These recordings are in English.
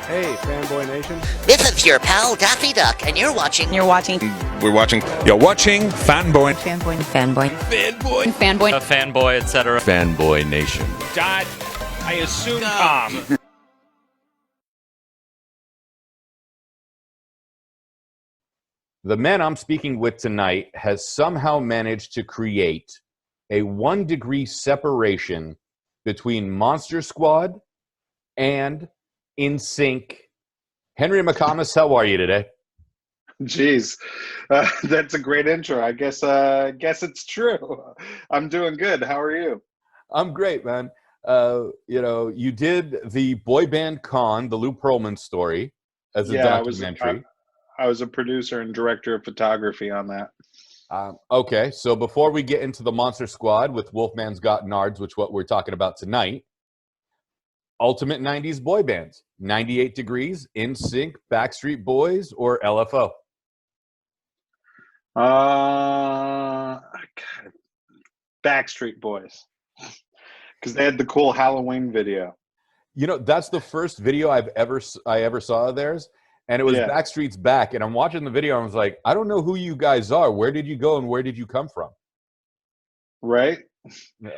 Hey, Fanboy Nation. This is your pal Daffy Duck, and you're watching. We're watching Fanboy. Fanboy, etc. Fanboy Nation. I assume Tom. The man I'm speaking with tonight has somehow managed to create a 1 degree separation between Monster Squad and NSYNC. Henry McComas, how are you today? Jeez, that's a great intro. I guess it's true. I'm doing good. How are you? I'm great, man. You did the boy band con, the Lou Pearlman Story, as a documentary. I was a producer and director of photography on that. Okay, so before we get into the Monster Squad with Wolfman's Got Nards, which what we're talking about tonight, ultimate 90s boy bands, 98 Degrees, NSYNC, Backstreet Boys, or LFO? Backstreet Boys, because they had the cool Halloween video. You know, that's the first video I ever saw of theirs, and it was Backstreet's Back. And I'm watching the video, and I was like, I don't know who you guys are. Where did you go, and where did you come from? Right. Yeah.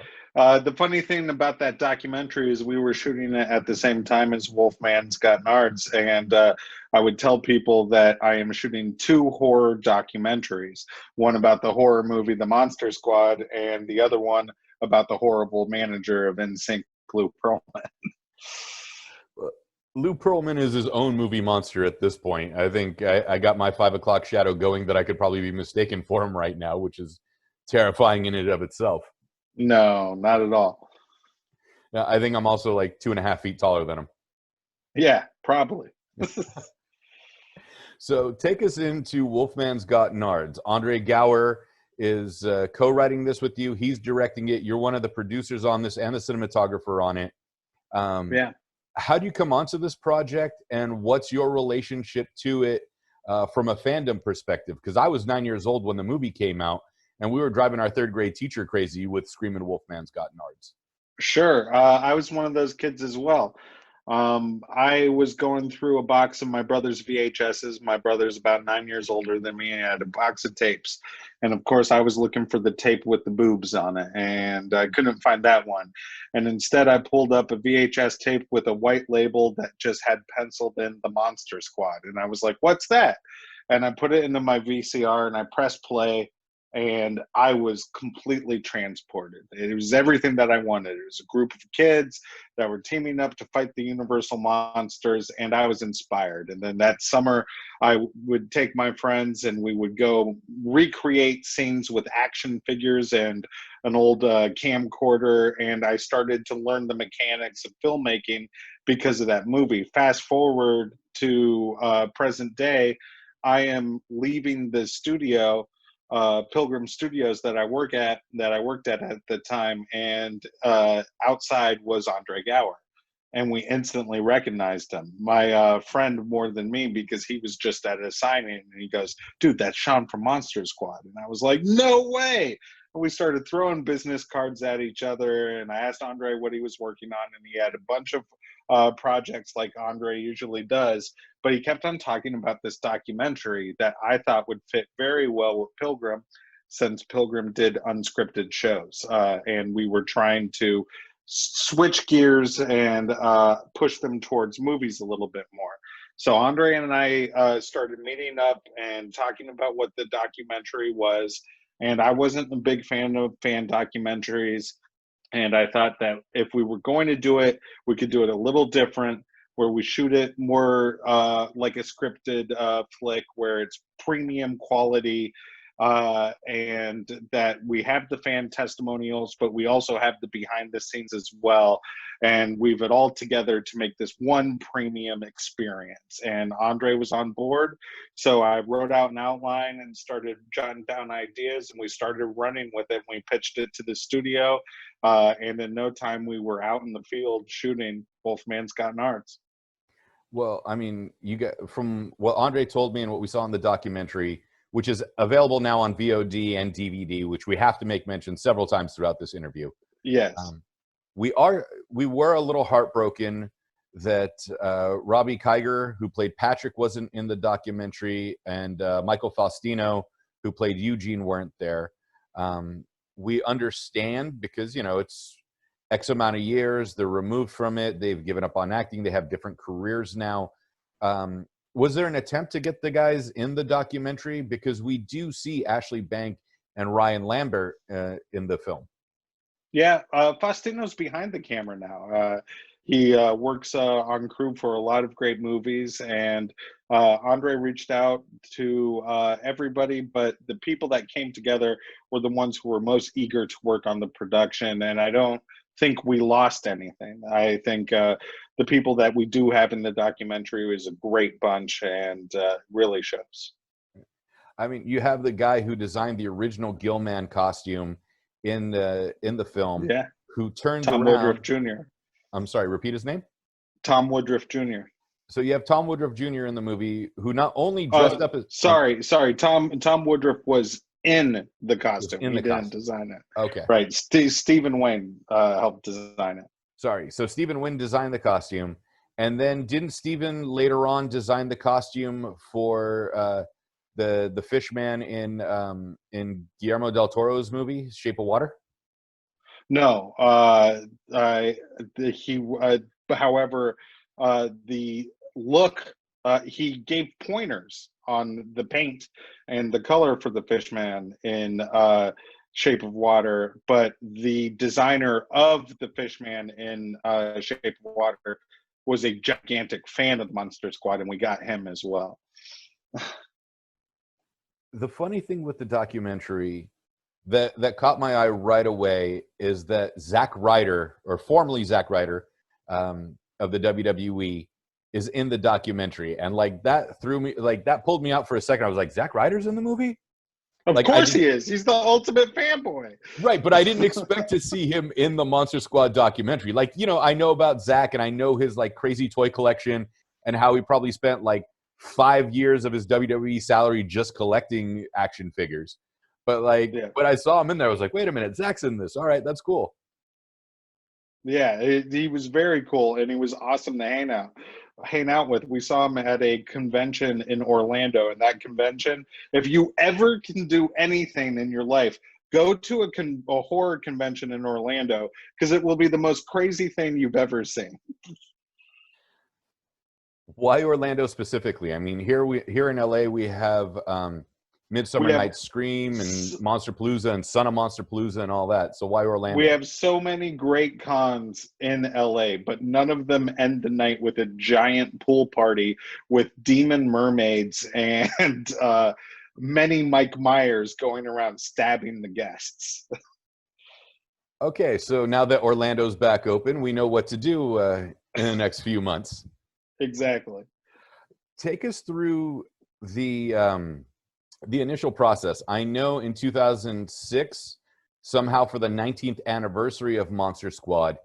The funny thing about that documentary is we were shooting it at the same time as Wolfman's Got Nards, and I would tell people that I am shooting 2 horror documentaries, one about the horror movie The Monster Squad, and the other one about the horrible manager of NSYNC, Lou Pearlman. Lou Pearlman is his own movie monster at this point. I think I got my 5 o'clock shadow going that I could probably be mistaken for him right now, which is terrifying in and of itself. No, not at all. I think I'm also like 2.5 feet taller than him. Yeah, probably. So take us into Wolfman's Got Nards. Andre Gower is co-writing this with you. He's directing it. You're one of the producers on this and the cinematographer on it. Yeah. How do you come onto this project, and what's your relationship to it from a fandom perspective? Because I was 9 years old when the movie came out, and we were driving our 3rd grade teacher crazy with screaming Wolfman's Got Nards. Sure. I was one of those kids as well. I was going through a box of my brother's VHSs. My brother's about 9 years older than me, and I had a box of tapes. And of course, I was looking for the tape with the boobs on it, and I couldn't find that one. And instead, I pulled up a VHS tape with a white label that just had penciled in The Monster Squad. And I was like, what's that? And I put it into my VCR, and I pressed play. And I was completely transported. It was everything that I wanted. It was a group of kids that were teaming up to fight the Universal monsters, and I was inspired. And then that summer, I would take my friends, and we would go recreate scenes with action figures and an old camcorder, and I started to learn the mechanics of filmmaking because of that movie. Fast forward to present day, I am leaving the studio, Pilgrim Studios that I worked at the time, and outside was Andre Gower, and we instantly recognized him. My friend more than me, because he was just at a signing, and he goes, "Dude, that's Sean from Monster Squad," and I was like, "No way!" And we started throwing business cards at each other, and I asked Andre what he was working on, and he had a bunch of projects like Andre usually does, but he kept on talking about this documentary that I thought would fit very well with Pilgrim, since Pilgrim did unscripted shows, and we were trying to switch gears and push them towards movies a little bit more. So Andre and I started meeting up and talking about what the documentary was, and I wasn't a big fan of fan documentaries. And I thought that if we were going to do it, we could do it a little different, where we shoot it more like a scripted flick, where it's premium quality, and that we have the fan testimonials, but we also have the behind the scenes as well. And weave it all together to make this one premium experience. And Andre was on board. So I wrote out an outline and started jotting down ideas, and we started running with it. We pitched it to the studio. And in no time, we were out in the field shooting Wolfman's Got Nards. Well, I mean, you get from what Andre told me and what we saw in the documentary, which is available now on VOD and DVD, which we have to make mention several times throughout this interview. Yes. We were a little heartbroken that Robbie Kiger, who played Patrick, wasn't in the documentary, and Michael Faustino, who played Eugene, weren't there. We understand because, it's X amount of years, they're removed from it, they've given up on acting, they have different careers now. Was there an attempt to get the guys in the documentary? Because we do see Ashley Bank and Ryan Lambert in the film. Yeah, Faustino's behind the camera now. He works on crew for a lot of great movies, and Andre reached out to everybody, but the people that came together were the ones who were most eager to work on the production, and I don't think we lost anything. I think the people that we do have in the documentary is a great bunch, and really shows. I mean, you have the guy who designed the original Gilman costume in the film, Yeah, who turns Tom around. Woodruff Jr. I'm sorry, repeat his name. Tom Woodruff Jr. So you have Tom Woodruff Jr. in the movie, who not only dressed up as sorry, Tom Woodruff was in the costume. In he the didn't costume. design it. Okay, Right. Stephen Wayne helped design it. sorry. So Stephen Wynn designed the costume, and then didn't Stephen later on design the costume for the Fishman in Guillermo del Toro's movie Shape of Water? No, however, the look, he gave pointers on the paint and the color for the Fishman in Shape of Water, but the designer of the Fishman in Shape of Water was a gigantic fan of the Monster Squad, and we got him as well. The funny thing with the documentary that caught my eye right away is that Zack Ryder, or formerly Zack Ryder, of the WWE, is in the documentary, and that pulled me out for a second. I was like, Zack Ryder's in the movie? Of course he is. He's the ultimate fanboy. Right, but I didn't expect to see him in the Monster Squad documentary. I know about Zack, and I know his crazy toy collection and how he probably spent 5 years of his WWE salary just collecting action figures. But when I saw him in there, I was like, wait a minute, Zack's in this. All right, that's cool. Yeah, he was very cool, and he was awesome to hang out with. We saw him at a convention in Orlando, and that convention, if you ever can do anything in your life, go to a horror convention in Orlando, because it will be the most crazy thing you've ever seen. Why Orlando specifically? I mean, here in LA, we have Midsummer Night's Scream and Monsterpalooza and Son of Monsterpalooza and all that. So why Orlando? We have so many great cons in LA, but none of them end the night with a giant pool party with demon mermaids and many Mike Myers going around stabbing the guests. Okay, so now that Orlando's back open, we know what to do in the next few months. Exactly. Take us through the initial process. I know in 2006, somehow for the 19th anniversary of Monster Squad,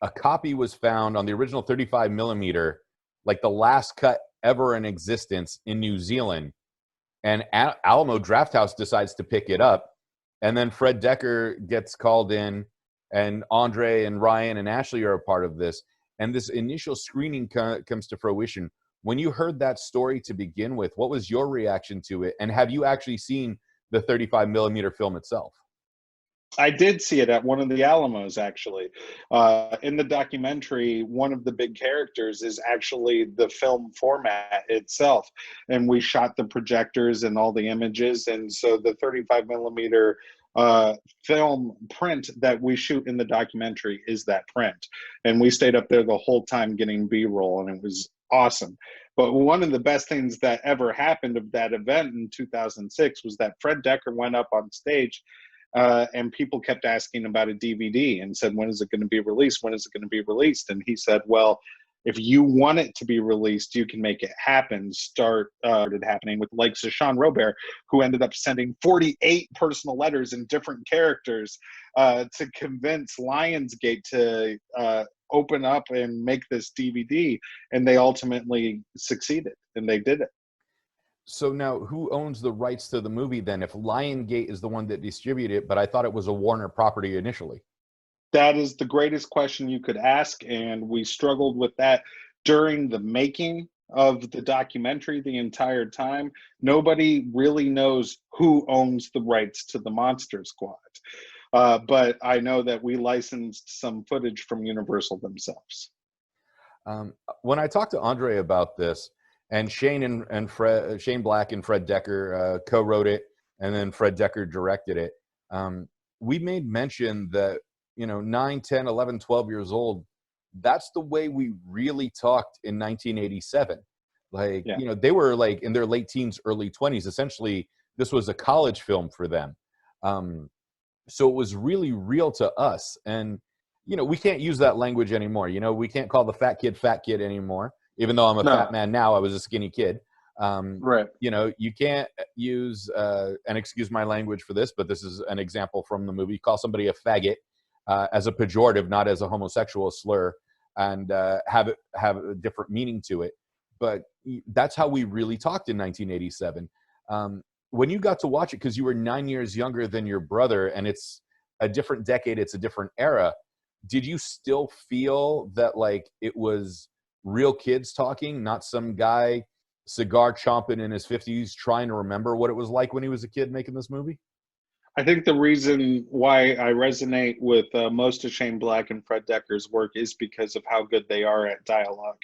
a copy was found on the original 35 millimeter, the last cut ever in existence, in New Zealand. And Alamo Drafthouse decides to pick it up. And then Fred Decker gets called in, and Andre and Ryan and Ashley are a part of this. And this initial screening comes to fruition. When you heard that story to begin with, what was your reaction to it? And have you actually seen the 35 millimeter film itself? I did see it at one of the Alamos, actually. In the documentary, one of the big characters is actually the film format itself. And we shot the projectors and all the images. And so the 35 millimeter film print that we shoot in the documentary is that print. And we stayed up there the whole time getting B-roll, and it was awesome. But one of the best things that ever happened of that event in 2006 was that Fred Decker went up on stage, and people kept asking about a DVD and said, when is it going to be released? When is it going to be released? And he said, well, if you want it to be released, you can make it happen. Started happening with Sean Robert, who ended up sending 48 personal letters in different characters to convince Lionsgate to open up and make this DVD. And they ultimately succeeded, and they did it. So now who owns the rights to the movie then, if Lionsgate is the one that distributed it, but I thought it was a Warner property initially? That is the greatest question you could ask, and we struggled with that during the making of the documentary the entire time, nobody really knows who owns the rights to the Monster Squad. But I know that we licensed some footage from Universal themselves. When I talked to Andre about this, and Shane and Fred, Shane Black and Fred Decker co-wrote it, and then Fred Decker directed it. We made mention that, 9, 10, 11, 12 years old, that's the way we really talked in 1987. Like, they were like in their late teens, early 20s. Essentially, this was a college film for them. So it was really real to us. And, we can't use that language anymore. We can't call the fat kid anymore, even though I'm a fat man now. I was a skinny kid. Right. You can't use, and excuse my language for this, but this is an example from the movie. Call somebody a faggot as a pejorative, not as a homosexual slur, and have a different meaning to it. But that's how we really talked in 1987. When you got to watch it, because you were 9 years younger than your brother, and it's a different decade, it's a different era, did you still feel that like it was real kids talking, not some guy cigar chomping in his 50s trying to remember what it was like when he was a kid making this movie? I think the reason why I resonate with most of Shane Black and Fred Decker's work is because of how good they are at dialogue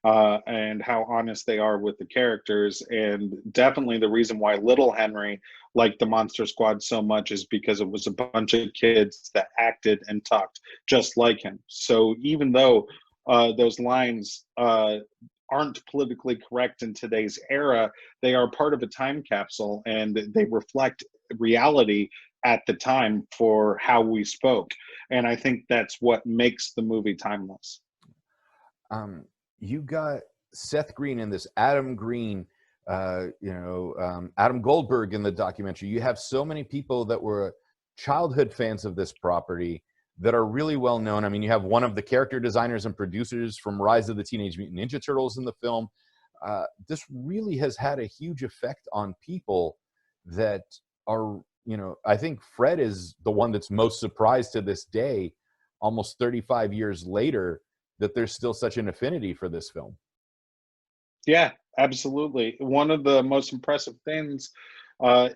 and how honest they are with the characters. And definitely the reason why Little Henry liked the Monster Squad so much is because it was a bunch of kids that acted and talked just like him. So even though those lines aren't politically correct in today's era, they are part of a time capsule, and they reflect reality at the time for how we spoke. And I think that's what makes the movie timeless. You got Seth Green in this, Adam Green, Adam Goldberg in the documentary. You have so many people that were childhood fans of this property that are really well known. I mean, you have one of the character designers and producers from Rise of the Teenage Mutant Ninja Turtles in the film. This really has had a huge effect on people that are, I think Fred is the one that's most surprised to this day, almost 35 years later, that there's still such an affinity for this film. Yeah, absolutely. One of the most impressive things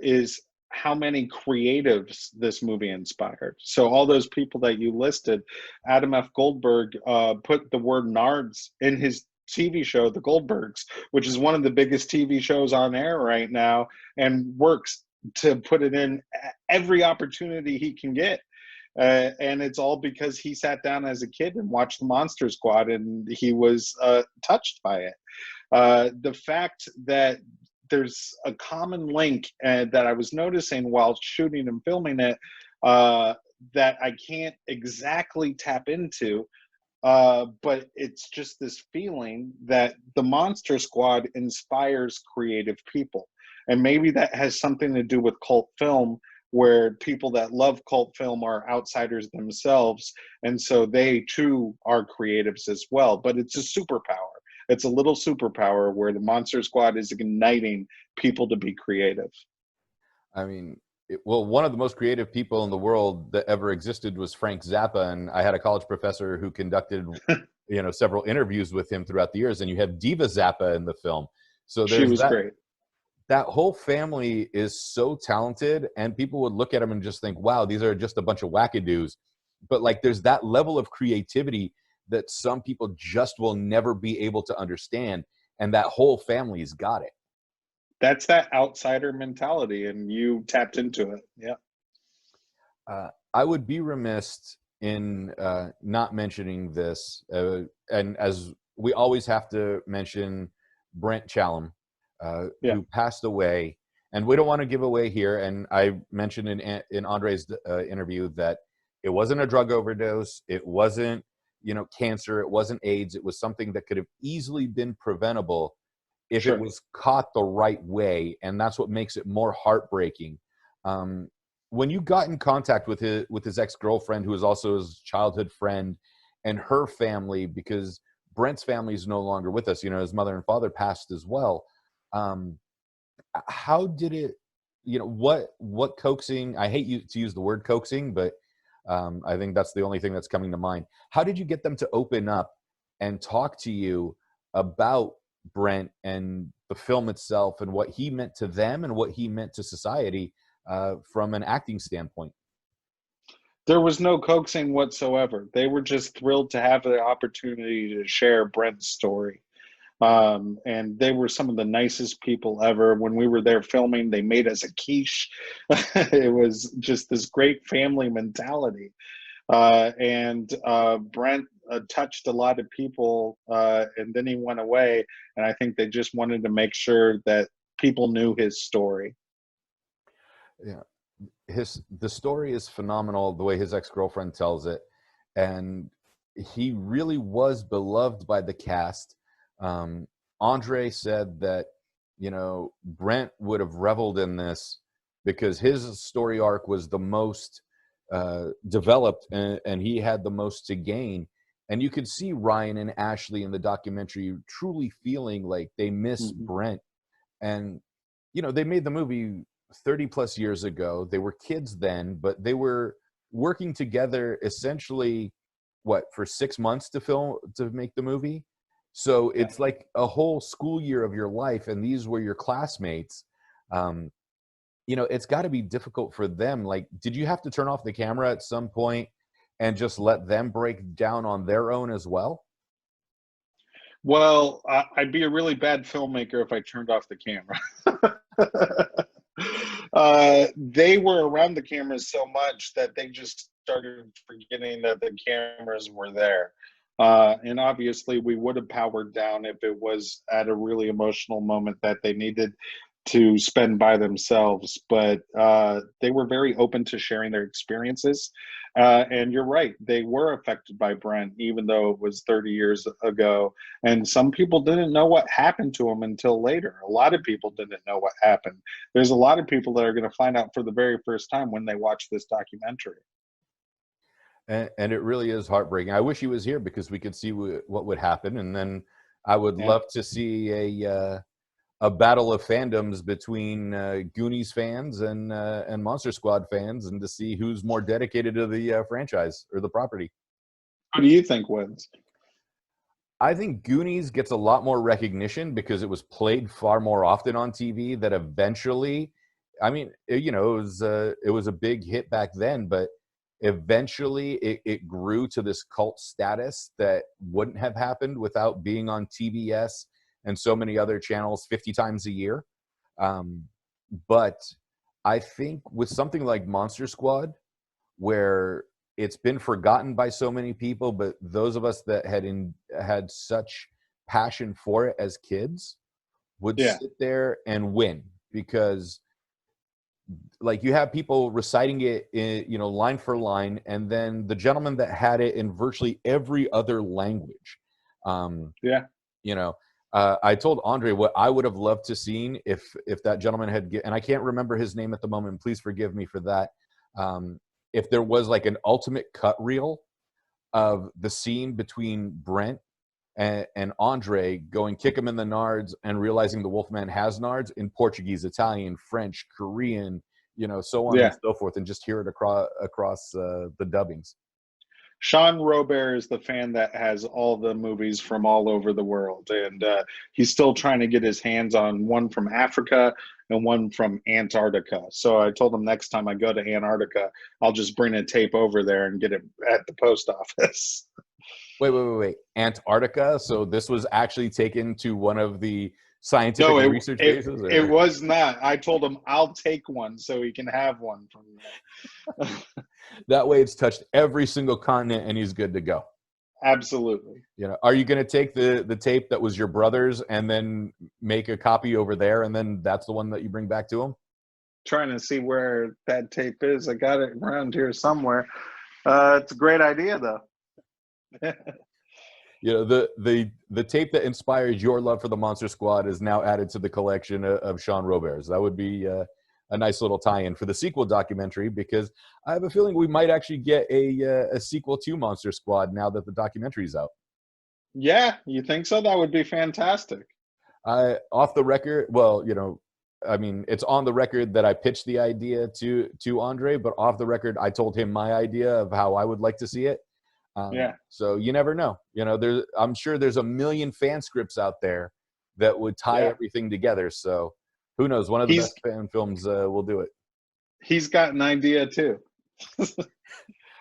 is how many creatives this movie inspired. So all those people that you listed, Adam F. Goldberg put the word Nards in his TV show, The Goldbergs, which is one of the biggest TV shows on air right now, and works to put it in every opportunity he can get. And it's all because he sat down as a kid and watched the Monster Squad, and he was touched by it. The fact that there's a common link that I was noticing while shooting and filming it that I can't exactly tap into, but it's just this feeling that the Monster Squad inspires creative people. And maybe that has something to do with cult film, where people that love cult film are outsiders themselves, and so they too are creatives as well. But it's a superpower. It's a little superpower where the Monster Squad is igniting people to be creative. I mean, one of the most creative people in the world that ever existed was Frank Zappa, and I had a college professor who conducted, several interviews with him throughout the years. And you have Diva Zappa in the film, so she was great. That whole family is so talented, and people would look at them and just think, wow, these are just a bunch of wackadoos. But like, there's that level of creativity that some people just will never be able to understand. And that whole family's got it. That's that outsider mentality, and you tapped into it. Yeah. I would be remiss in not mentioning this. And as we always have to mention Brent Challam, who passed away. And we don't want to give away here. And I mentioned in Andre's interview that it wasn't a drug overdose. It wasn't, cancer. It wasn't AIDS. It was something that could have easily been preventable if it was caught the right way. And that's what makes it more heartbreaking. When you got in contact with his ex-girlfriend, who was also his childhood friend, and her family, because Brent's family is no longer with us, his mother and father passed as well. How did it, what coaxing, I hate to use the word coaxing, but I think that's the only thing that's coming to mind. How did you get them to open up and talk to you about Brent and the film itself and what he meant to them and what he meant to society from an acting standpoint? There was no coaxing whatsoever. They were just thrilled to have the opportunity to share Brent's story. And they were some of the nicest people ever. When we were there filming, they made us a quiche. It was just this great family mentality. And Brent touched a lot of people, and then he went away. And I think they just wanted to make sure that people knew his story. Yeah. The story is phenomenal, the way his ex-girlfriend tells it, and he really was beloved by the cast. Andre said that, you know, Brent would have reveled in this because his story arc was the most developed, and he had the most to gain. And you could see Ryan and Ashley in the documentary truly feeling like they miss Brent. And, you know, they made the movie 30 plus years ago. They were kids then, but they were working together essentially, for 6 months to make the movie. So it's like a whole school year of your life, and these were your classmates. You know, it's got to be difficult for them. Like, did you have to turn off the camera at some point and just let them break down on their own as well? Well, I'd be a really bad filmmaker if I turned off the camera. They were around the cameras so much that they just started forgetting that the cameras were there. And obviously, we would have powered down if it was at a really emotional moment that they needed to spend by themselves. But they were very open to sharing their experiences. And you're right, they were affected by Brent, even though it was 30 years ago. And some people didn't know what happened to him until later. A lot of people didn't know what happened. There's a lot of people that are going to find out for the very first time when they watch this documentary. And it really is heartbreaking. I wish he was here because we could see what would happen. And then I would love to see a battle of fandoms between Goonies fans and Monster Squad fans, and to see who's more dedicated to the franchise or the property. Who do you think wins? I think Goonies gets a lot more recognition because it was played far more often on TV. That eventually, I mean, you know, it was a big hit back then, but eventually it grew to this cult status that wouldn't have happened without being on TBS and so many other channels 50 times a year. But I think with something like Monster Squad, where it's been forgotten by so many people, but those of us that had such passion for it as kids would sit there and win, because like you have people reciting it in, you know, line for line, and then the gentleman that had it in virtually every other language. You know, I told Andre what I would have loved to seen if that gentleman had, and I can't remember his name at the moment, please forgive me for that. If there was like an ultimate cut reel of the scene between Brent and Andre going kick him in the nards and realizing the Wolfman has nards in Portuguese, Italian, French, Korean, you know, so on and so forth, and just hear it across the dubbings. Sean Robert is the fan that has all the movies from all over the world, and he's still trying to get his hands on one from Africa and one from Antarctica. So I told him next time I go to Antarctica, I'll just bring a tape over there and get it at the post office. Wait. Antarctica? So this was actually taken to one of the scientific research bases? It was not. I told him I'll take one so he can have one from me. That way it's touched every single continent and he's good to go. Absolutely. You know, are you going to take the tape that was your brother's and then make a copy over there, and then that's the one that you bring back to him? Trying to see where that tape is. I got it around here somewhere. It's a great idea, though. You know, the tape that inspired your love for the Monster Squad is now added to the collection of Sean Robert's. That would be a nice little tie-in for the sequel documentary, because I have a feeling we might actually get a sequel to Monster Squad now that the documentary's out. Yeah, you think so? That would be fantastic. Off the record, well, you know, I mean, it's on the record that I pitched the idea to Andre, but off the record, I told him my idea of how I would like to see it. Yeah. So you never know. I'm sure there's a million fan scripts out there that would tie everything together. So who knows? One of the best fan films will do it. He's got an idea too.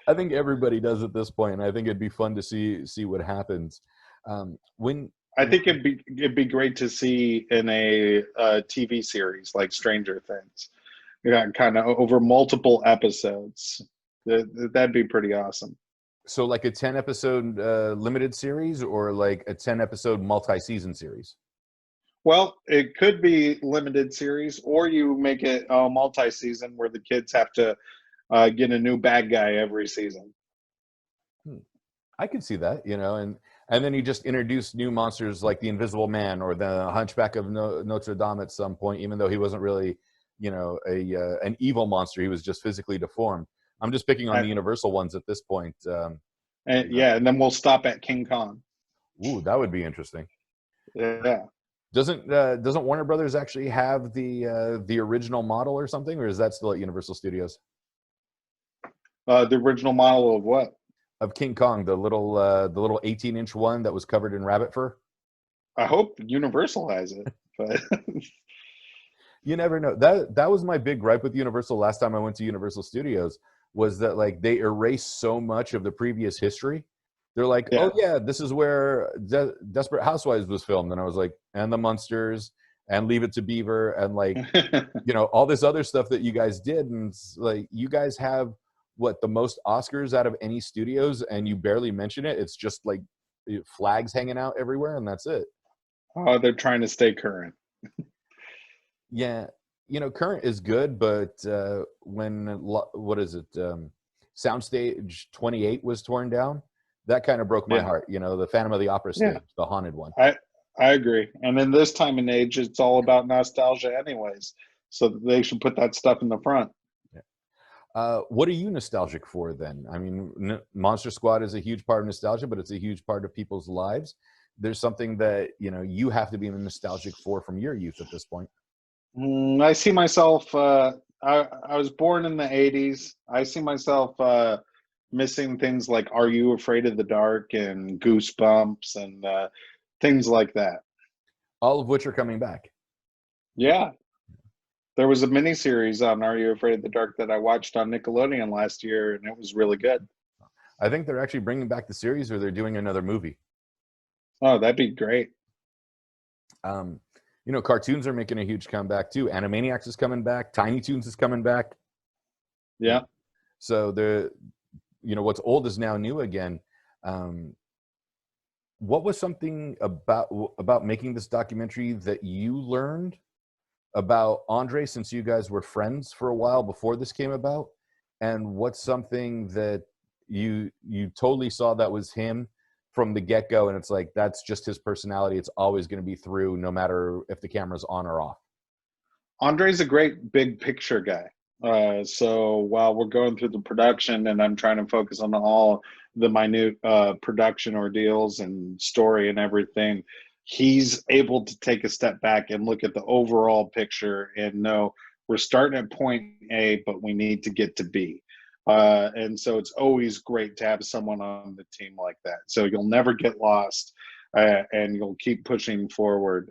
I think everybody does at this point. And I think it'd be fun to see what happens. I think it'd be great to see in a TV series like Stranger Things, kind of over multiple episodes. That'd be pretty awesome. So like a 10 episode limited series, or like a 10 episode multi-season series? Well, it could be limited series, or you make it multi-season where the kids have to get a new bad guy every season. I could see that, and then you just introduce new monsters like the Invisible Man or the Hunchback of Notre Dame at some point, even though he wasn't really, an evil monster. He was just physically deformed. I'm just picking on the Universal ones at this point. And then we'll stop at King Kong. Ooh, that would be interesting. Yeah. Doesn't Warner Brothers actually have the original model or something, or is that still at Universal Studios? The original model of what? Of King Kong, the little 18-inch one that was covered in rabbit fur. I hope Universal has it, but you never know. That was my big gripe with Universal last time I went to Universal Studios, was that like they erased so much of the previous history. They're like, oh yeah, this is where Desperate Housewives was filmed, and I was like, and the Munsters, and Leave It to Beaver, and like, all this other stuff that you guys did, and it's like, you guys have the most Oscars out of any studios, and you barely mention it. It's just like flags hanging out everywhere, and that's it. Oh, they're trying to stay current. Yeah, current is good, but when Soundstage 28 was torn down, that kind of broke my heart. The Phantom of the Opera stage, the haunted one. I agree. And in this time and age, it's all about nostalgia anyways. So they should put that stuff in the front. What are you nostalgic for then? I mean, Monster Squad is a huge part of nostalgia, but it's a huge part of people's lives. There's something that, you have to be nostalgic for from your youth at this point. I see myself, I was born in the 80s. I see myself missing things like Are You Afraid of the Dark and Goosebumps and things like that. All of which are coming back. Yeah. There was a miniseries on Are You Afraid of the Dark that I watched on Nickelodeon last year, and it was really good. I think they're actually bringing back the series, or they're doing another movie. Oh, that'd be great. Cartoons are making a huge comeback too. Animaniacs is coming back. Tiny Toons is coming back. Yeah. So what's old is now new again. What was something about making this documentary that you learned about Andre, since you guys were friends for a while before this came about? And what's something that you totally saw that was him from the get-go, and it's like, that's just his personality, it's always going to be through, no matter if the camera's on or off? Andre's a great big picture guy. So while we're going through the production and I'm trying to focus on all the minute production ordeals and story and everything, he's able to take a step back and look at the overall picture and know we're starting at point A, but we need to get to B. And so it's always great to have someone on the team like that. So you'll never get lost and you'll keep pushing forward.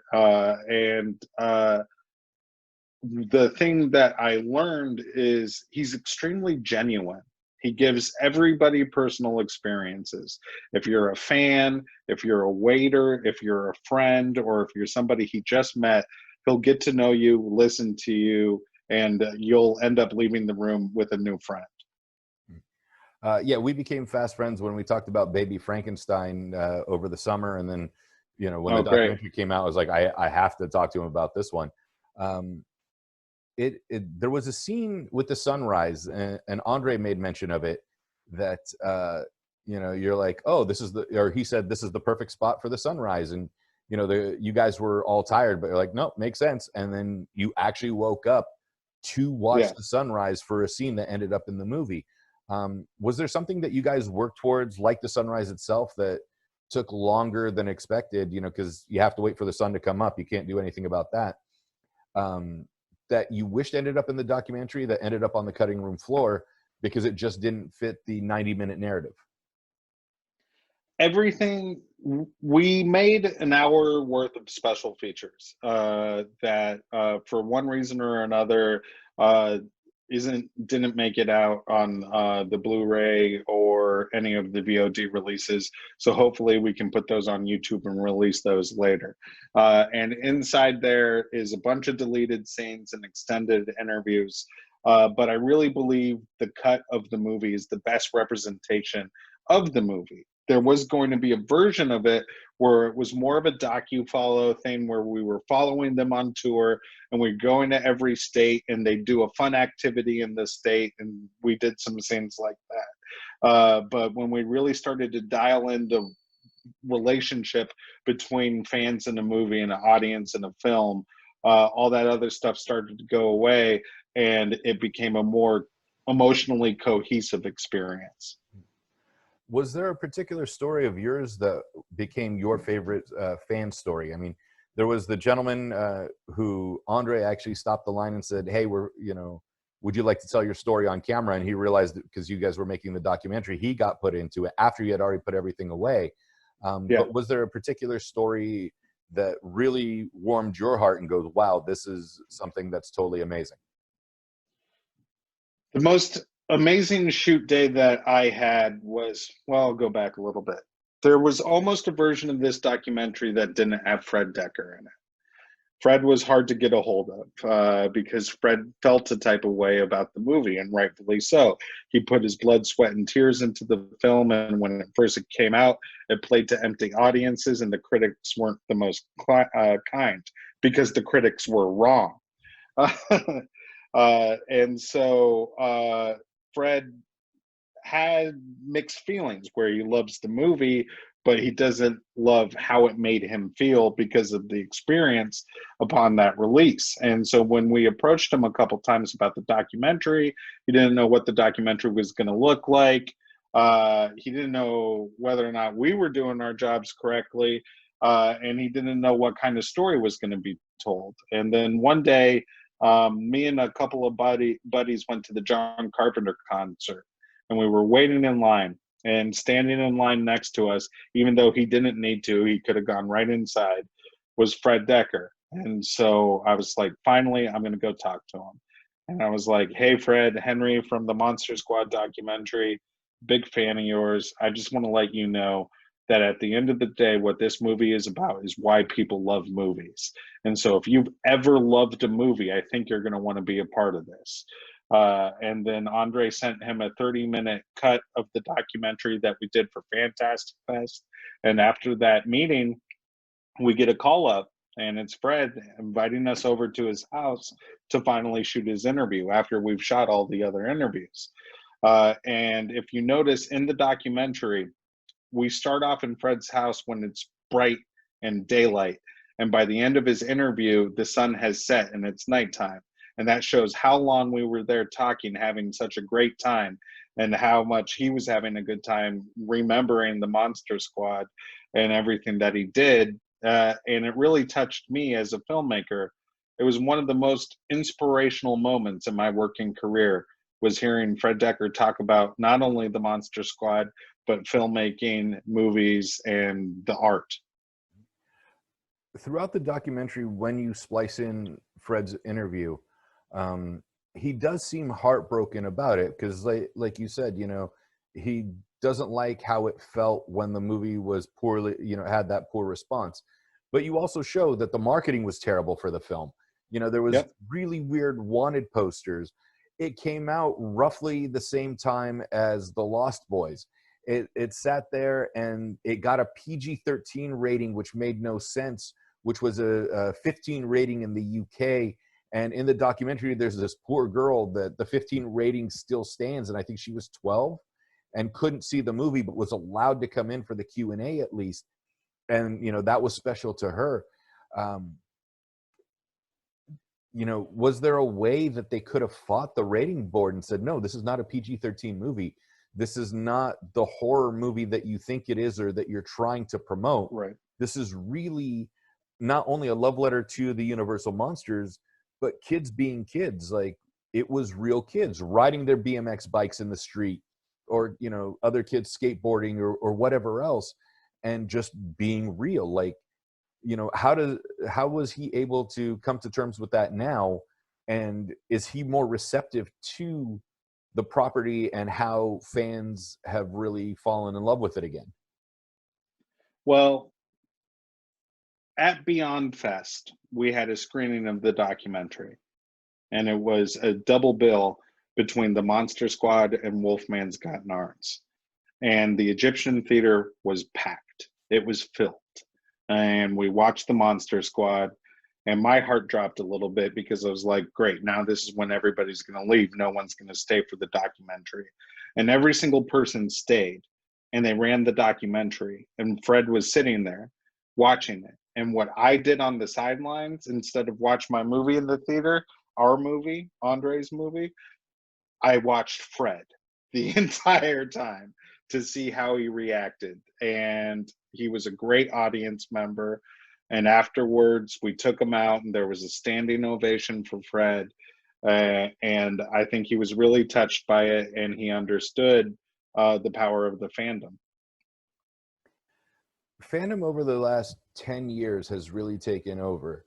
The thing that I learned is he's extremely genuine. He gives everybody personal experiences. If you're a fan, if you're a waiter, if you're a friend, or if you're somebody he just met, he'll get to know you, listen to you, and you'll end up leaving the room with a new friend. We became fast friends when we talked about Baby Frankenstein over the summer. And then, when the documentary came out, I was like, I have to talk to him about this one. There was a scene with the sunrise, and Andre made mention of it, that you're like, oh, he said this is the perfect spot for the sunrise, and you guys were all tired, but you're like, no, makes sense. And then you actually woke up to watch the sunrise for a scene that ended up in the movie. Was there something that you guys worked towards, like the sunrise itself, that took longer than expected, because you have to wait for the sun to come up, you can't do anything about that, that you wished ended up in the documentary, that ended up on the cutting room floor because it just didn't fit the 90-minute narrative? everything. We made an hour worth of special features that for one reason or another uh, didn't make it out on the Blu-ray or any of the VOD releases. So hopefully we can put those on YouTube and release those later. And inside there is a bunch of deleted scenes and extended interviews. But I really believe the cut of the movie is the best representation of the movie. There was going to be a version of it where it was more of a docu-follow thing where we were following them on tour and we're going to every state and they do a fun activity in the state, and we did some scenes like that. But when we really started to dial in the relationship between fans in a movie and an audience in a film, all that other stuff started to go away and it became a more emotionally cohesive experience. Was there a particular story of yours that became your favorite fan story? I mean, there was the gentleman who Andre actually stopped the line and said, "Hey, would you like to tell your story on camera?" And he realized that because you guys were making the documentary, he got put into it after you had already put everything away. But was there a particular story that really warmed your heart and goes, "Wow, this is something that's totally amazing"? The most amazing shoot day that I had was, well, I'll go back a little bit. There was almost a version of this documentary that didn't have Fred Dekker in it. Fred was hard to get a hold of because Fred felt a type of way about the movie, and rightfully so. He put his blood, sweat, and tears into the film, and when it first came out, it played to empty audiences, and the critics weren't the most kind because the critics were wrong. And so Fred had mixed feelings where he loves the movie, but he doesn't love how it made him feel because of the experience upon that release. And so when we approached him a couple times about the documentary, he didn't know what the documentary was going to look like. He didn't know whether or not we were doing our jobs correctly. And he didn't know what kind of story was going to be told. And then one day, me and a couple of buddies went to the John Carpenter concert, and we were waiting in line, and standing in line next to us, even though he didn't need to, he could have gone right inside, was Fred Dekker. And so I was like, finally, I'm going to go talk to him. And I was like, "Hey, Fred, Henry from the Monster Squad documentary, big fan of yours. I just want to let you know that at the end of the day, what this movie is about is why people love movies. And so if you've ever loved a movie, I think you're going to want to be a part of this." And then Andre sent him a 30-minute cut of the documentary that we did for Fantastic Fest. And after that meeting, we get a call up, and it's Fred inviting us over to his house to finally shoot his interview after we've shot all the other interviews. And if you notice in the documentary, we start off in Fred's house when it's bright and daylight. And by the end of his interview, the sun has set and it's nighttime. And that shows how long we were there talking, having such a great time, and how much he was having a good time remembering the Monster Squad and everything that he did. And it really touched me as a filmmaker. It was one of the most inspirational moments in my working career, was hearing Fred Dekker talk about not only the Monster Squad, but filmmaking, movies, and the art. Throughout the documentary, when you splice in Fred's interview, he does seem heartbroken about it because, like you said, he doesn't like how it felt when the movie was poorly, had that poor response. But you also show that the marketing was terrible for the film. There was really weird wanted posters. It came out roughly the same time as The Lost Boys. It sat there and it got a PG-13 rating, which made no sense, which was a 15 rating in the UK. And in the documentary, there's this poor girl that the 15 rating still stands, and I think she was 12 and couldn't see the movie, but was allowed to come in for the Q&A at least. And, that was special to her. Was there a way that they could have fought the rating board and said, no, this is not a PG-13 movie. This is not the horror movie that you think it is or that you're trying to promote. Right. This is really not only a love letter to the Universal Monsters, but kids being kids. Like, it was real kids riding their BMX bikes in the street, or, other kids skateboarding or whatever else. and just being real. Like, you know, how was he able to come to terms with that now? And is he more receptive to the property and how fans have really fallen in love with it again? Well, at Beyond Fest, we had a screening of the documentary, and it was a double bill between the Monster Squad and Wolfman's Got Nards. And the Egyptian theater was packed. It was filled. And we watched the Monster Squad, and my heart dropped a little bit because I was like, great, now this is when everybody's going to leave. No one's going to stay for the documentary. And every single person stayed, and they ran the documentary, and Fred was sitting there watching it. And what I did on the sidelines, instead of watch my movie in the theater, our movie, Andre's movie, I watched Fred the entire time to see how he reacted. And he was a great audience member. And afterwards, we took him out, and there was a standing ovation for Fred. And I think he was really touched by it, and he understood the power of the fandom. Fandom over the last 10 years has really taken over.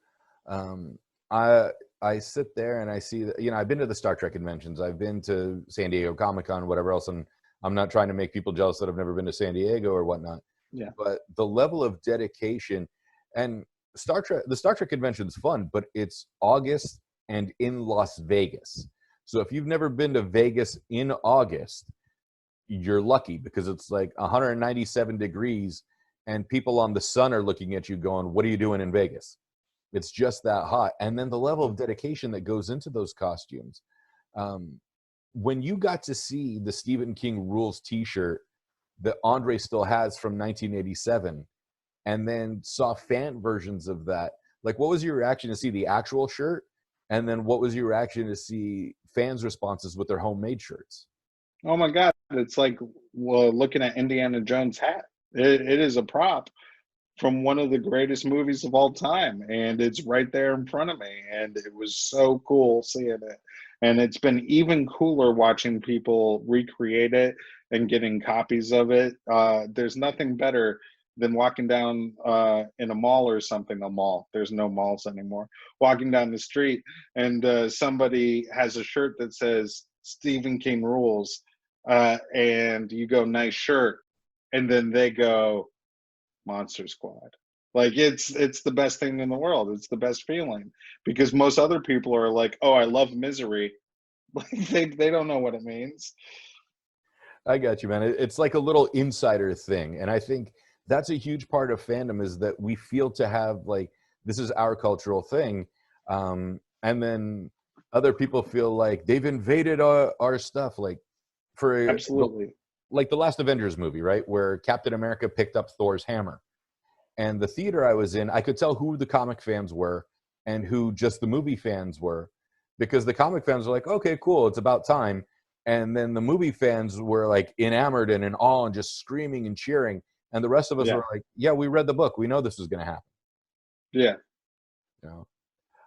I sit there and I see that, you know, I've been to the Star Trek conventions, I've been to San Diego Comic-Con, whatever else, and I'm not trying to make people jealous that I've never been to San Diego or whatnot. Yeah. But the level of dedication, and the Star Trek convention's fun, but it's August and in Las Vegas. So if you've never been to Vegas in August, you're lucky, because it's like 197 degrees and people on the sun are looking at you going, what are you doing in Vegas? It's just that hot. And then the level of dedication that goes into those costumes. When you got to see the Stephen King Rules t-shirt that Andre still has from 1987, and then saw fan versions of that, like, what was your reaction to see the actual shirt? And then what was your reaction to see fans' responses with their homemade shirts? Oh my God. It's like, well, looking at Indiana Jones' hat. It is a prop from one of the greatest movies of all time, and it's right there in front of me, and it was so cool seeing it. And it's been even cooler watching people recreate it and getting copies of it. There's nothing better than walking down in a mall or something. A mall, there's no malls anymore. Walking down the street, and somebody has a shirt that says Stephen King Rules, and you go, nice shirt, and then they go, Monster Squad. Like, it's the best thing in the world. It's the best feeling, because most other people are like, oh, I love Misery. Like, they don't know what it means. I got you, man. It's like a little insider thing. And I think that's a huge part of fandom, is that we feel to have, like, this is our cultural thing. And then other people feel like they've invaded our stuff. Like, for Absolutely. like the last Avengers movie, right? Where Captain America picked up Thor's hammer. And the theater I was in, I could tell who the comic fans were and who just the movie fans were, because the comic fans were like, okay, cool, it's about time. And then the movie fans were like enamored and in awe and just screaming and cheering. And the rest of us were like, yeah, we read the book. We know this is going to happen. Yeah. You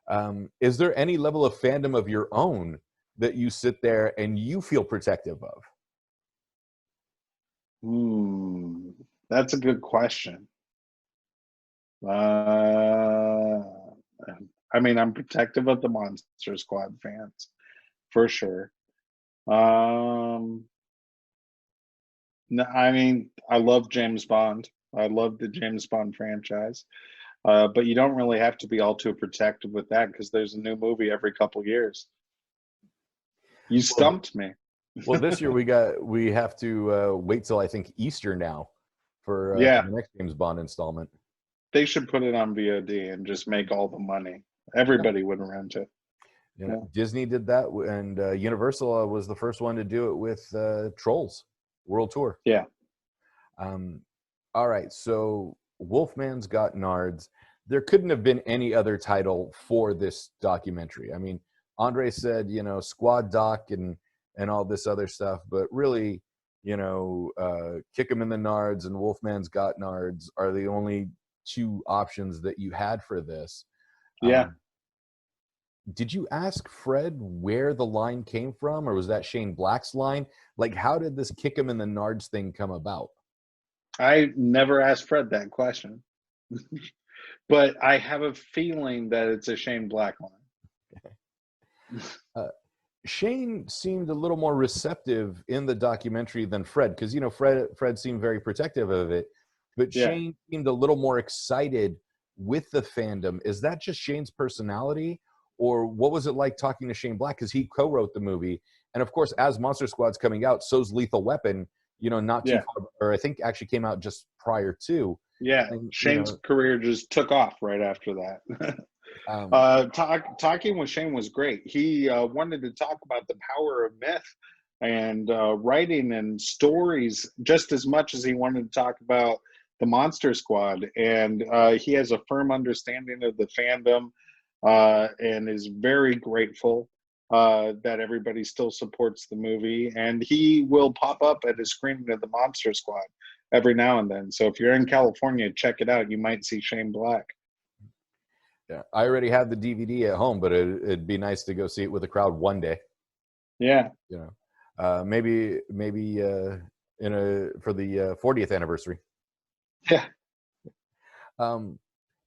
know? Is there any level of fandom of your own that you sit there and you feel protective of? That's a good question. I mean, I'm protective of the Monster Squad fans, for sure. No, I mean, I love James Bond. I love the James Bond franchise. But you don't really have to be all too protective with that, because there's a new movie every couple years. You stumped me. Well, this year we have to wait till, I think, Easter now for the next James Bond installment. They should put it on VOD and just make all the money. Everybody would rent it. Yeah. Disney did that, and Universal was the first one to do it with Trolls World Tour. Yeah. All right, so Wolfman's Got Nards. There couldn't have been any other title for this documentary. I mean, Andre said, you know, Squad Doc and all this other stuff, but really, you know, Kick 'em in the Nards and Wolfman's Got Nards are the only two options that you had for this. Yeah. Did you ask Fred where the line came from, or was that Shane Black's line? Like, how did this Kick 'em in the Nards thing come about? I never asked Fred that question, but I have a feeling that it's a Shane Black line. Uh, Shane seemed a little more receptive in the documentary than Fred, because Fred seemed very protective of it, but Yeah. Shane seemed a little more excited with the fandom. Is that just Shane's personality, or what was it like talking to Shane Black? Because he co-wrote the movie, and of course, as Monster Squad's coming out, so's Lethal Weapon. Not too Yeah. far, or I think actually came out just prior to. Yeah, And, Shane's career just took off right after that. Talking with Shane was great. He wanted to talk about the power of myth and writing and stories just as much as he wanted to talk about the Monster Squad. And he has a firm understanding of the fandom and is very grateful that everybody still supports the movie. And he will pop up at a screening of the Monster Squad every now and then. So if you're in California, check it out. You might see Shane Black. Yeah, I already have the DVD at home, but it'd be nice to go see it with a crowd one day. Yeah. Maybe for the 40th anniversary. Yeah.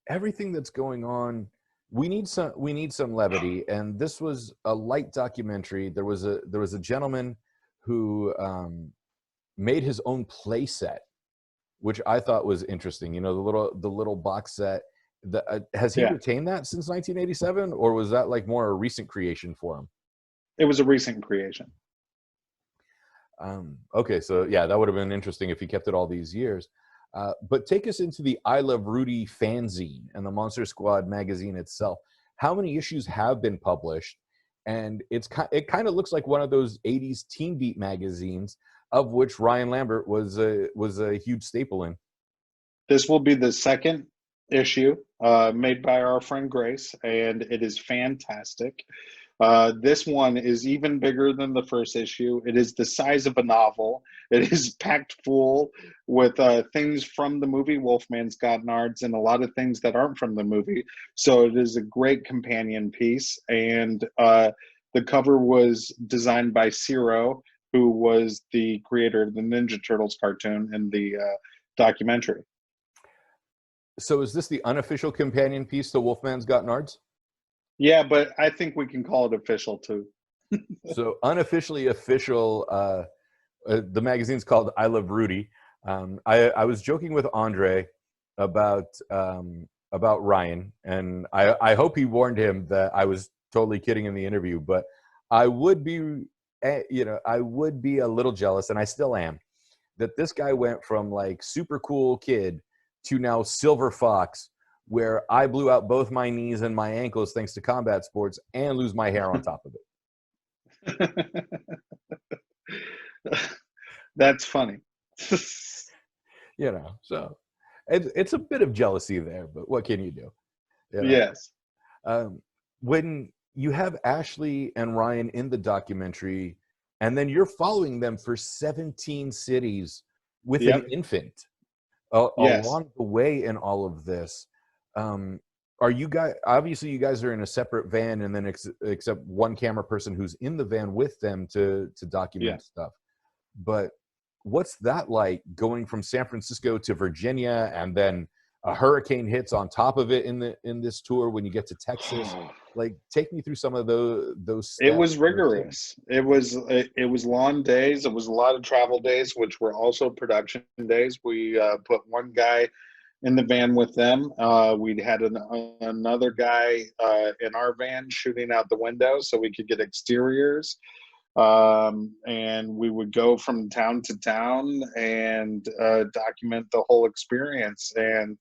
Everything that's going on, we need some levity, and this was a light documentary. There was a gentleman who made his own play set, which I thought was interesting. The little box set. Has he retained that since 1987, or was that like more a recent creation for him? It was a recent creation. Okay, so yeah, that would have been interesting if he kept it all these years. But take us into the I Love Rudy fanzine and the Monster Squad magazine itself. How many issues have been published? And it kind of looks like one of those 80s Teen Beat magazines, of which Ryan Lambert was a huge staple in. This will be the second issue made by our friend Grace, and it is fantastic. This one is even bigger than the first issue. It is the size of a novel. It is packed full with things from the movie Wolfman's Got Nards and a lot of things that aren't from the movie. So it is a great companion piece. And the cover was designed by Ciro, who was the creator of the Ninja Turtles cartoon in the documentary. So is this the unofficial companion piece to Wolfman's Got Nards? Yeah, but I think we can call it official too. So unofficially official, the magazine's called I Love Rudy. I was joking with Andre about Ryan, and I hope he warned him that I was totally kidding in the interview, but I would be a little jealous, and I still am, that this guy went from like super cool kid to now Silver Fox, where I blew out both my knees and my ankles thanks to combat sports and lose my hair on top of it. That's funny. So it's a bit of jealousy there, but what can you do? Yes. When you have Ashley and Ryan in the documentary, and then you're following them for 17 cities with an infant along the way in all of this. Are you guys, obviously you guys are in a separate van, and then except one camera person who's in the van with them to document stuff. But what's that like, going from San Francisco to Virginia, and then a hurricane hits on top of it in this tour when you get to Texas? Like, take me through some of those steps. It was rigorous. It was long days. It was a lot of travel days, which were also production days. We put one guy in the van with them. We'd had another guy in our van shooting out the window so we could get exteriors. And we would go from town to town and document the whole experience. And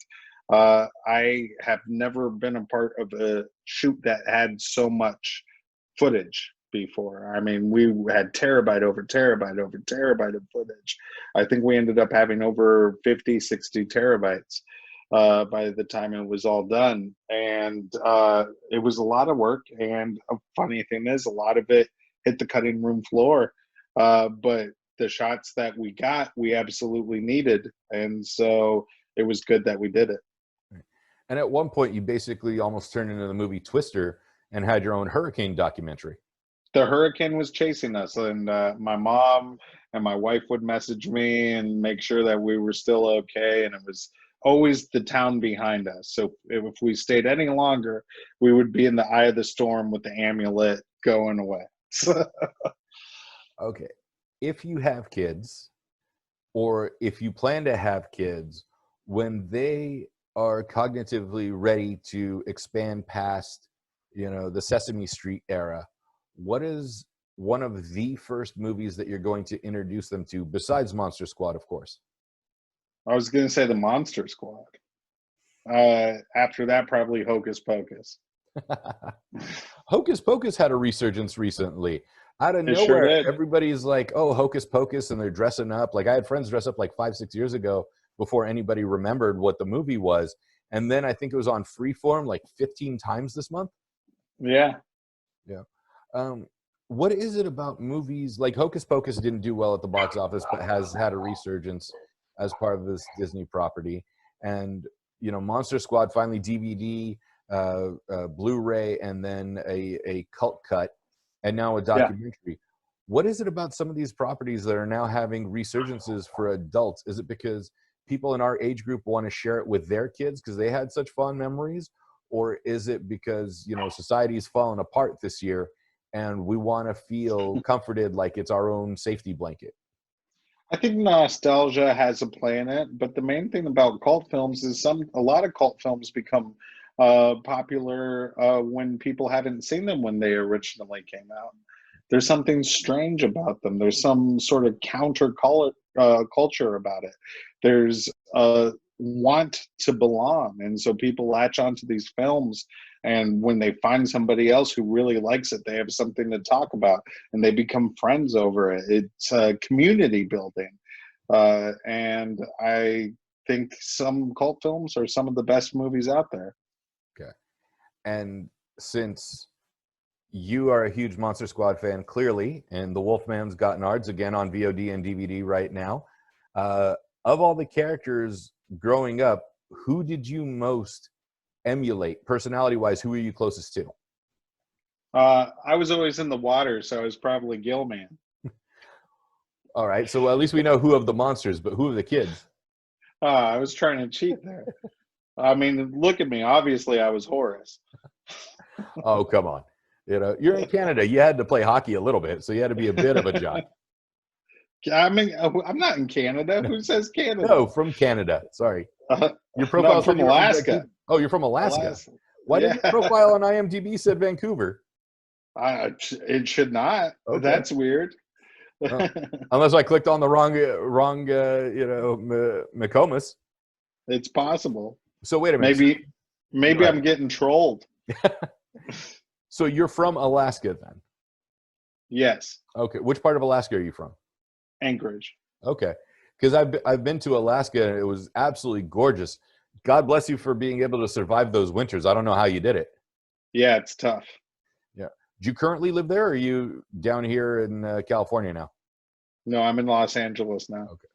I have never been a part of a shoot that had so much footage before. I mean, we had terabyte over terabyte over terabyte of footage. I think we ended up having over 50, 60 terabytes by the time it was all done. And it was a lot of work. And a funny thing is, a lot of it hit the cutting room floor. But the shots that we got, we absolutely needed. And so it was good that we did it. And at one point, you basically almost turned into the movie Twister and had your own hurricane documentary. the hurricane was chasing us, and my mom and my wife would message me and make sure that we were still okay, and it was always the town behind us. So if we stayed any longer, we would be in the eye of the storm with the amulet going away. Okay. If you have kids, or if you plan to have kids, when they are cognitively ready to expand past, the Sesame Street era, what is one of the first movies that you're going to introduce them to, besides Monster Squad, of course? I was going to say the Monster Squad. After that, probably Hocus Pocus. Hocus Pocus had a resurgence recently. Out of It sure nowhere, did. everybody's like, oh, Hocus Pocus, and they're dressing up. Like, I had friends dress up like 5-6 years ago before anybody remembered what the movie was. And then I think it was on Freeform like 15 times this month. Yeah. Yeah. What is it about movies like Hocus Pocus didn't do well at the box office, but has had a resurgence as part of this Disney property? And, Monster Squad finally DVD, Blu-ray, and then a cult cut, and now a documentary. Yeah. What is it about some of these properties that are now having resurgences for adults? Is it because people in our age group want to share it with their kids because they had such fond memories? Or is it because, society's fallen apart this year and we want to feel comforted like it's our own safety blanket? I think nostalgia has a play in it, but the main thing about cult films is a lot of cult films become popular when people haven't seen them when they originally came out. There's something strange about them. There's some sort of counter culture about it. There's a want to belong, and so people latch onto these films, and when they find somebody else who really likes it, they have something to talk about, and they become friends over it. It's community building, and I think some cult films are some of the best movies out there. Okay. And since you are a huge Monster Squad fan, clearly, and the Wolfman's got Nards again on VOD and DVD right now. Of all the characters growing up, who did you most emulate, personality-wise? Who were you closest to? I was always in the water, so I was probably Gilman. All right, so at least we know who of the monsters, but who of the kids? I was trying to cheat there. I mean, look at me. Obviously, I was Horace. Oh, come on. You're in Canada. You had to play hockey a little bit, so you had to be a bit of a jock. I mean, I'm not in Canada. Who says Canada? No, from Canada. Sorry. Your profile's from Alaska. Oh, you're from Alaska. Why did your profile on IMDb said Vancouver? It should not. Okay. That's weird. Unless I clicked on the wrong, McComas. It's possible. So wait a minute. Maybe I'm getting trolled. So you're from Alaska then? Yes. Okay. Which part of Alaska are you from? Anchorage. Okay. Because I've been to Alaska and it was absolutely gorgeous. God bless you for being able to survive those winters. I don't know how you did it. Yeah, it's tough. Yeah. Do you currently live there, or are you down here in California now? No, I'm in Los Angeles now. Okay.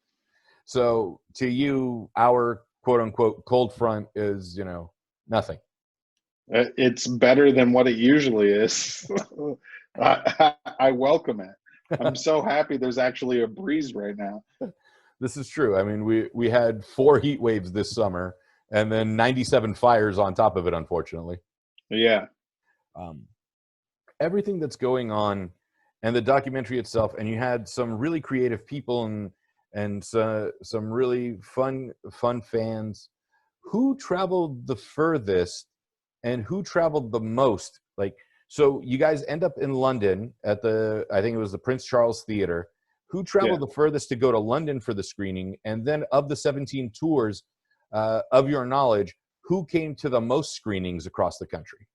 So to you, our quote unquote cold front is, nothing. It's better than what it usually is. I welcome it. I'm so happy there's actually a breeze right now. This is true. I mean, we had 4 heat waves this summer and then 97 fires on top of it, unfortunately. Yeah. Everything that's going on and the documentary itself, and you had some really creative people and some really fun fans. Who traveled the furthest and who traveled the most? Like, so you guys end up in London at I think it was the Prince Charles Theatre. Who traveled the furthest to go to London for the screening? And then of the 17 tours, of your knowledge, who came to the most screenings across the country?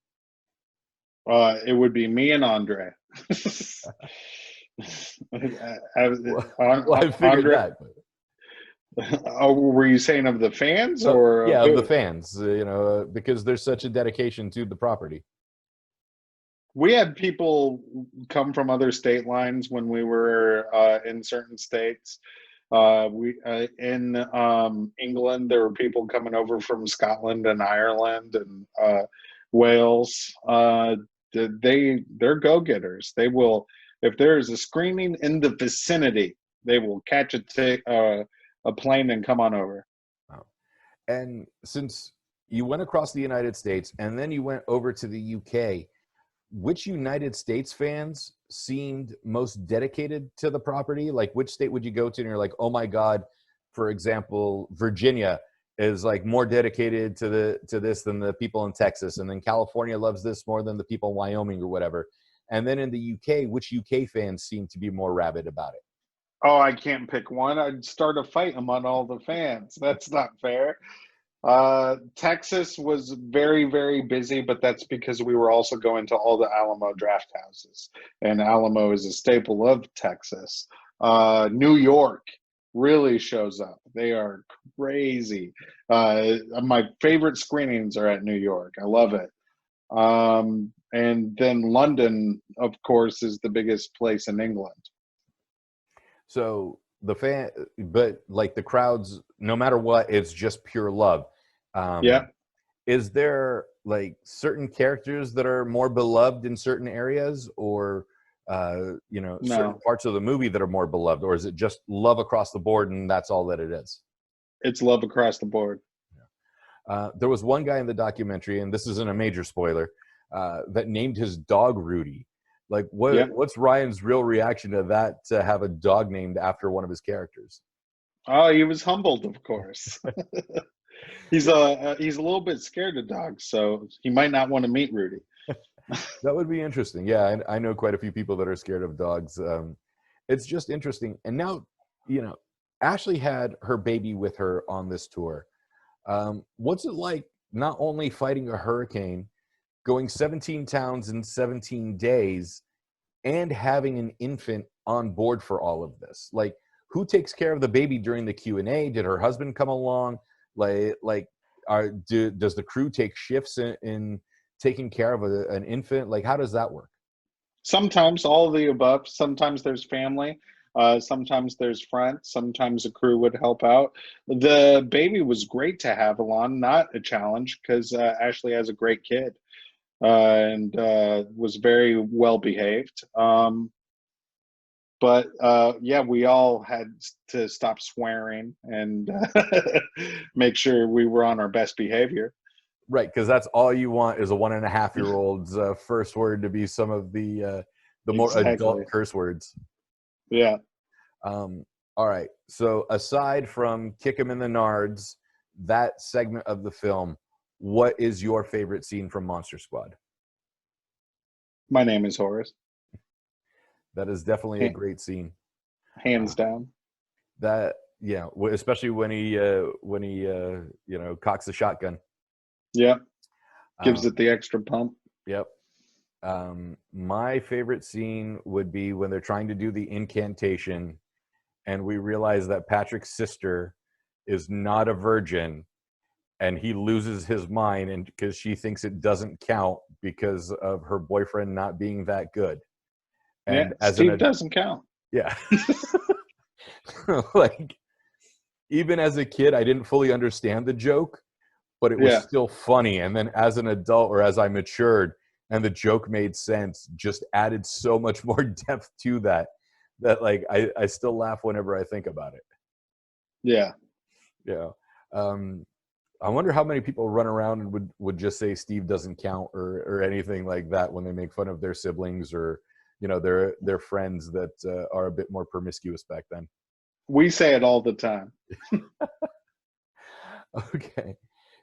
It would be me and Andre. I figured that. Oh, were you saying of the fans or? Yeah, of the fans, because there's such a dedication to the property. We had people come from other state lines when we were in certain states. In England, there were people coming over from Scotland and Ireland and Wales. they're go-getters. They will, if there is a screening in the vicinity, they will catch a plane and come on over. Wow. And since you went across the United States and then you went over to the UK, which United States fans seemed most dedicated to the property? Like, which state would you go to and you're like, oh my God, for example, Virginia is like more dedicated to this than the people in Texas, and then California loves this more than the people in Wyoming or whatever. And then in the UK, which UK fans seem to be more rabid about it? Oh, I can't pick one. I'd start a fight among all the fans. That's not fair. Texas was very, very busy, but that's because we were also going to all the Alamo draft houses, and Alamo is a staple of Texas. New York really shows up. They are crazy. My favorite screenings are at New York. I love it. And then London, of course, is the biggest place in England. So but like the crowds, no matter what, it's just pure love. Yeah. Is there like certain characters that are more beloved in certain areas, or certain parts of the movie that are more beloved, or is it just love across the board and that's all that it is? It's love across the board. There was one guy in the documentary, and this isn't a major spoiler, that named his dog Rudy. Like, what's Ryan's real reaction to that, to have a dog named after one of his characters? Oh, he was humbled, of course. He's a little bit scared of dogs, so he might not want to meet Rudy. That would be interesting. Yeah, I know quite a few people that are scared of dogs. It's just interesting. And now, Ashley had her baby with her on this tour. What's it like not only fighting a hurricane, going 17 towns in 17 days, and having an infant on board for all of this? Like, who takes care of the baby during the Q&A? Did her husband come along? Does the crew take shifts in taking care of an infant? Like, how does that work? Sometimes all of the above. Sometimes there's family. Sometimes there's friends. Sometimes the crew would help out. The baby was great to have along, not a challenge, because Ashley has a great kid and was very well behaved. But we all had to stop swearing and make sure we were on our best behavior. Right, because that's all you want is a 1.5-year-old's first word to be some of the more adult curse words. Yeah. All right. So aside from Kick 'Em in the Nards, that segment of the film, what is your favorite scene from Monster Squad? My name is Horace. That is definitely a great scene. Hands down. That, yeah, especially when he cocks the shotgun. Yeah. Gives it the extra pump. Yep. My favorite scene would be when they're trying to do the incantation and we realize that Patrick's sister is not a virgin, and he loses his mind and because she thinks it doesn't count because of her boyfriend not being that good. And yeah, Steve doesn't count. Yeah. Like, even as a kid, I didn't fully understand the joke, but it was still funny. And then as an adult, or as I matured and the joke made sense, just added so much more depth to that like I still laugh whenever I think about it. Yeah. Yeah. I wonder how many people run around and would just say Steve doesn't count or anything like that when they make fun of their siblings or, their friends that are a bit more promiscuous back then. We say it all the time. Okay.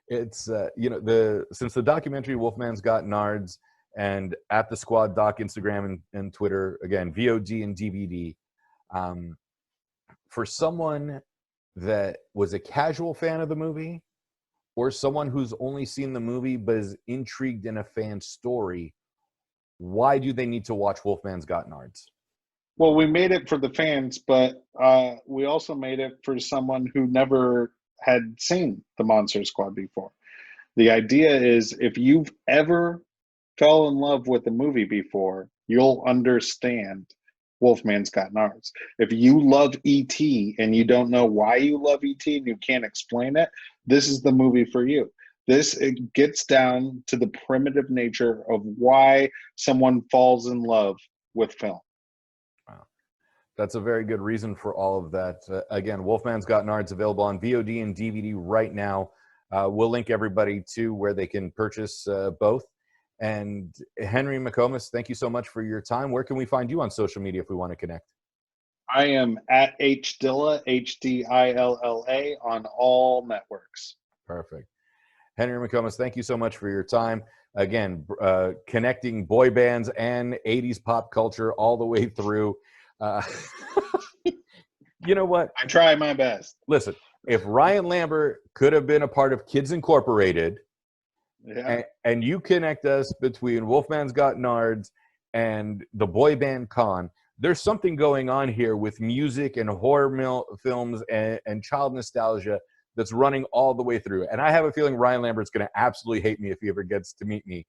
It's, since the documentary Wolfman's Got Nards and at the Squad Doc Instagram and Twitter, again, VOD and DVD, for someone that was a casual fan of the movie or someone who's only seen the movie but is intrigued in a fan story, why do they need to watch Wolfman's Got Nards? Well, we made it for the fans, but we also made it for someone who never had seen the Monster Squad before. The idea is if you've ever fell in love with a movie before, you'll understand Wolfman's Got Nards. If you love E.T. and you don't know why you love E.T. and you can't explain it, this is the movie for you. It gets down to the primitive nature of why someone falls in love with film. Wow. That's a very good reason for all of that. Again, Wolfman's Got Nards available on VOD and DVD right now. We'll link everybody to where they can purchase both. And Henry McComas, thank you so much for your time. Where can we find you on social media if we want to connect? I am at HDilla, HDILLA, on all networks. Perfect. Henry McComas, thank you so much for your time. Again, connecting boy bands and 80s pop culture all the way through. You know what? I try my best. Listen, if Ryan Lambert could have been a part of Kids Incorporated, and you connect us between Wolfman's Got Nards and the boy band Con, there's something going on here with music and horror films and child nostalgia that's running all the way through. And I have a feeling Ryan Lambert's going to absolutely hate me if he ever gets to meet me,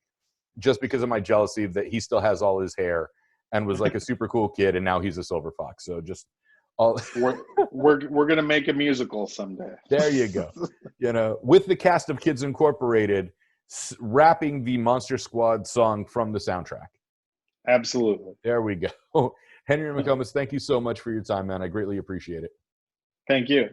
just because of my jealousy that he still has all his hair and was like a super cool kid, and now he's a silver fox. So just all we're going to make a musical someday. There you go. You know, with the cast of Kids Incorporated rapping the Monster Squad song from the soundtrack. Absolutely. There we go. Henry McComas, thank you so much for your time, man. I greatly appreciate it. Thank you.